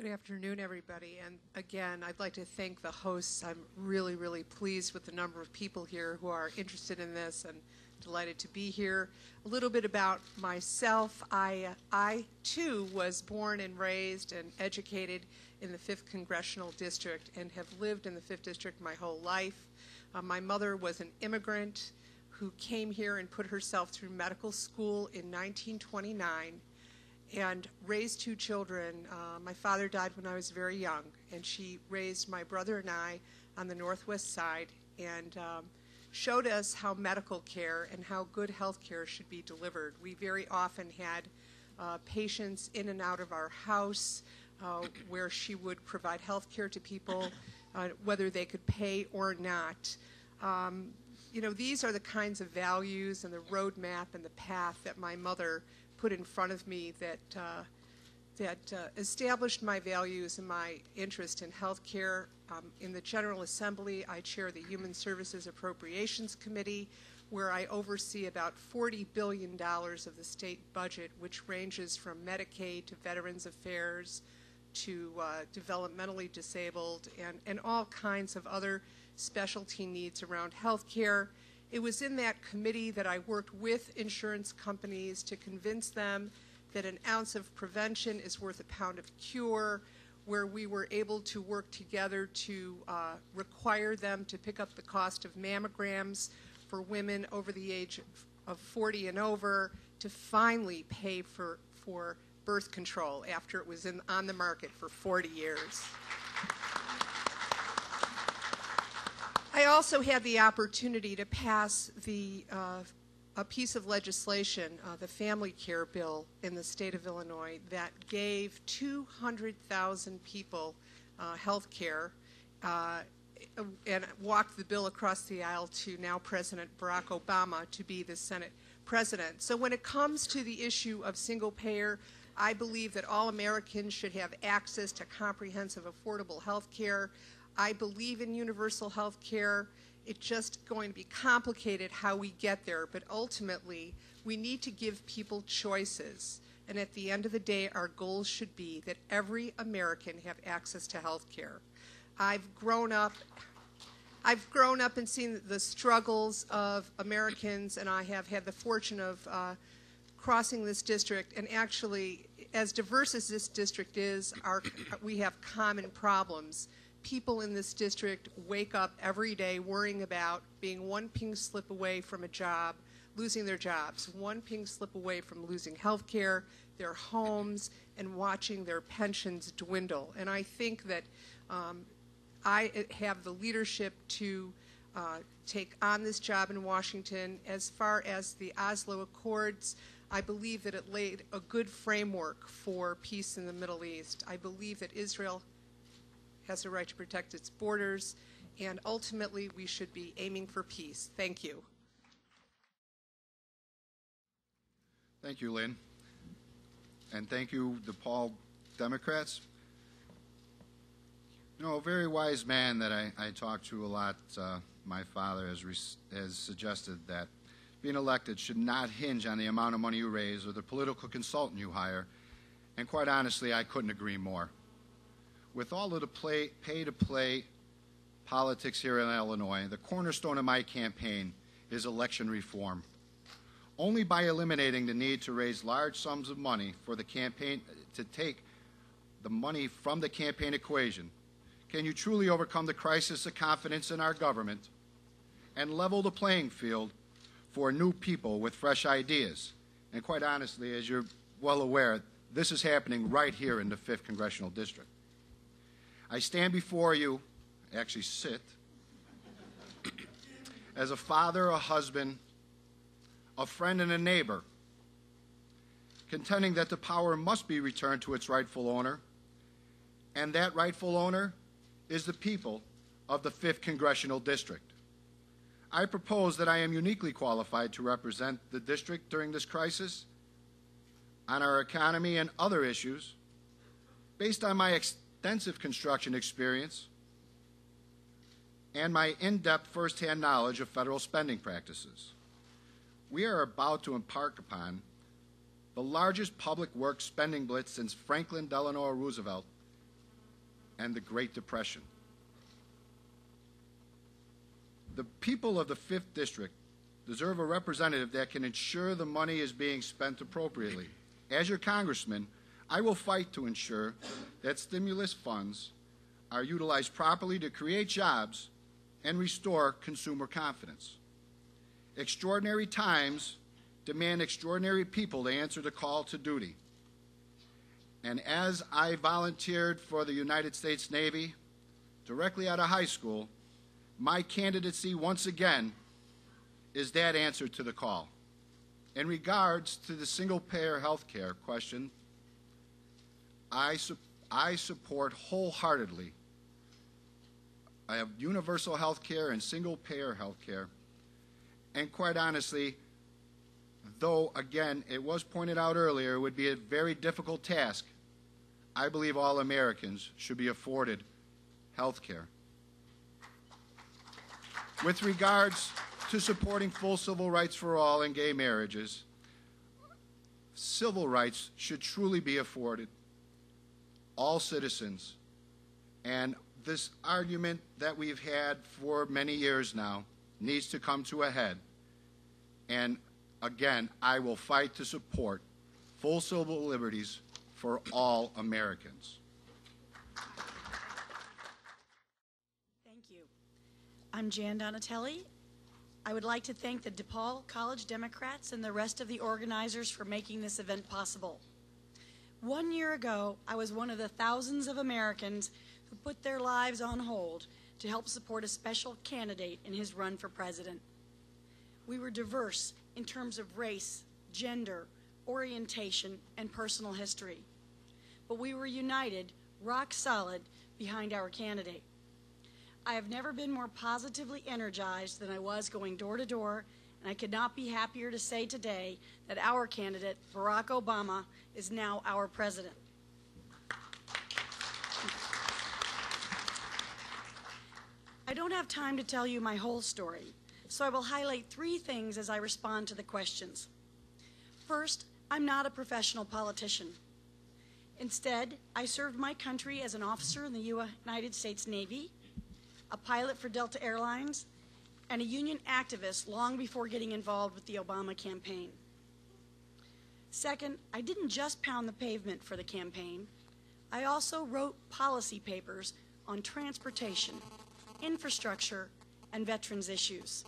Good afternoon, everybody. And again, I'd like to thank the hosts. I'm really, really pleased with the number of people here who are interested in this and delighted to be here. A little bit about myself. I too, was born and raised and educated in the 5th Congressional District and have lived in the 5th District my whole life. My mother was an immigrant who came here and put herself through medical school in 1929 and raised 2 children. My father died when I was very young, and she raised my brother and I on the Northwest Side and showed us how medical care and how good health care should be delivered. We very often had patients in and out of our house where she would provide health care to people, whether they could pay or not. You know, these are the kinds of values and the roadmap and the path that my mother put in front of me that established my values and my interest in health care. In the General Assembly, I chair the Human Services Appropriations Committee, where I oversee about $40 billion of the state budget, which ranges from Medicaid to Veterans Affairs to developmentally disabled and all kinds of other specialty needs around health care. It was in that committee that I worked with insurance companies to convince them that an ounce of prevention is worth a pound of cure, where we were able to work together to require them to pick up the cost of mammograms for women over the age of 40 and over, to finally pay for birth control after it was on the market for 40 years. I also had the opportunity to pass a piece of legislation, the Family Care Bill in the state of Illinois, that gave 200,000 people health care and walked the bill across the aisle to now President Barack Obama to be the Senate President. So when it comes to the issue of single payer, I believe that all Americans should have access to comprehensive, affordable health care. I believe in universal health care. It's just going to be complicated how we get there, but ultimately we need to give people choices. And at the end of the day, our goal should be that every American have access to health care. I've grown up and seen the struggles of Americans, and I have had the fortune of crossing this district, and actually, as diverse as this district is, we have common problems. People in this district wake up every day worrying about being one pink slip away from a job, losing their jobs, one pink slip away from losing health care, their homes, and watching their pensions dwindle. And I think that I have the leadership to take on this job in Washington. As far as the Oslo Accords, I believe that it laid a good framework for peace in the Middle East. I believe that Israel has a right to protect its borders, and ultimately we should be aiming for peace. Thank you. Thank you, Lynn. And thank you, DePaul Democrats. You know, a very wise man that I talk to a lot, my father, has suggested that being elected should not hinge on the amount of money you raise or the political consultant you hire. And quite honestly, I couldn't agree more. With all of the pay-to-play politics here in Illinois, the cornerstone of my campaign is election reform. Only by eliminating the need to raise large sums of money for the campaign, to take the money from the campaign equation, can you truly overcome the crisis of confidence in our government and level the playing field for new people with fresh ideas. And quite honestly, as you're well aware, this is happening right here in the 5th Congressional District. I stand before you, actually sit, as a father, a husband, a friend, and a neighbor, contending that the power must be returned to its rightful owner, and that rightful owner is the people of the 5th Congressional District. I propose that I am uniquely qualified to represent the district during this crisis on our economy and other issues based on my extensive construction experience and my in-depth firsthand knowledge of federal spending practices. We are about to embark upon the largest public works spending blitz since Franklin Delano Roosevelt and the Great Depression. The people of the 5th District deserve a representative that can ensure the money is being spent appropriately. As your congressman, I will fight to ensure that stimulus funds are utilized properly to create jobs and restore consumer confidence. Extraordinary times demand extraordinary people to answer the call to duty. And as I volunteered for the United States Navy directly out of high school, my candidacy once again is that answer to the call. In regards to the single-payer health care question, I support wholeheartedly universal health care and single-payer health care. And quite honestly, though, again, it was pointed out earlier, it would be a very difficult task, I believe all Americans should be afforded health care. With regards to supporting full civil rights for all and gay marriages, civil rights should truly be afforded all citizens. And this argument that we've had for many years now needs to come to a head. And again, I will fight to support full civil liberties for all Americans. Thank you. I'm Jan Donatelli. I would like to thank the DePaul College Democrats and the rest of the organizers for making this event possible. 1 year ago, I was one of the thousands of Americans who put their lives on hold to help support a special candidate in his run for president. We were diverse in terms of race, gender, orientation, and personal history. But we were united, rock solid, behind our candidate. I have never been more positively energized than I was going door to door, and I could not be happier to say today that our candidate, Barack Obama, is now our president. I don't have time to tell you my whole story, so I will highlight 3 things as I respond to the questions. First, I'm not a professional politician. Instead, I served my country as an officer in the United States Navy, a pilot for Delta Airlines, and a union activist long before getting involved with the Obama campaign. Second, I didn't just pound the pavement for the campaign. I also wrote policy papers on transportation, infrastructure, and veterans issues.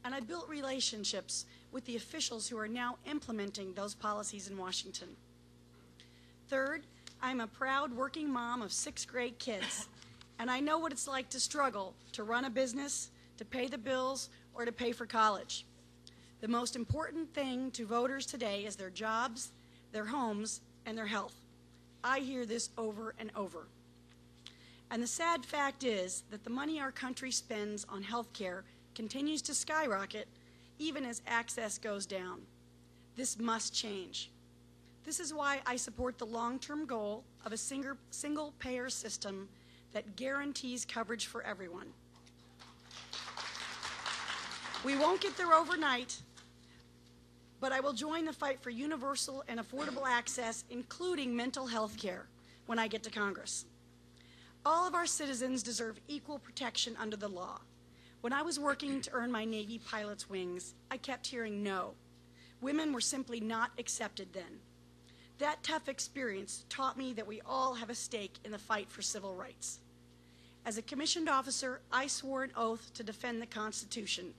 And I built relationships with the officials who are now implementing those policies in Washington. Third, I'm a proud working mom of 6th grade kids, and I know what it's like to struggle to run a business, to pay the bills, or to pay for college. The most important thing to voters today is their jobs, their homes, and their health. I hear this over and over. And the sad fact is that the money our country spends on health care continues to skyrocket even as access goes down. This must change. This is why I support the long-term goal of a single-payer system that guarantees coverage for everyone. We won't get there overnight, but I will join the fight for universal and affordable access, including mental health care, when I get to Congress. All of our citizens deserve equal protection under the law. When I was working to earn my Navy pilot's wings, I kept hearing no. Women were simply not accepted then. That tough experience taught me that we all have a stake in the fight for civil rights. As a commissioned officer, I swore an oath to defend the Constitution.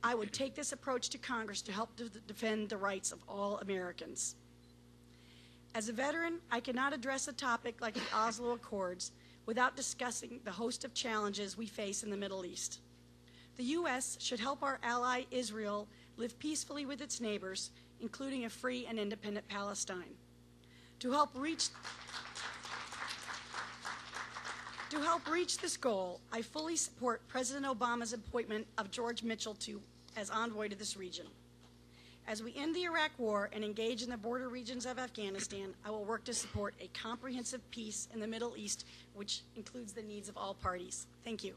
I would take this approach to Congress to help defend the rights of all Americans. As a veteran, I cannot address a topic like the Oslo Accords without discussing the host of challenges we face in the Middle East. The U.S. should help our ally Israel live peacefully with its neighbors, including a free and independent Palestine. To help reach this goal, I fully support President Obama's appointment of George Mitchell as envoy to this region. As we end the Iraq War and engage in the border regions of Afghanistan, I will work to support a comprehensive peace in the Middle East, which includes the needs of all parties. Thank you.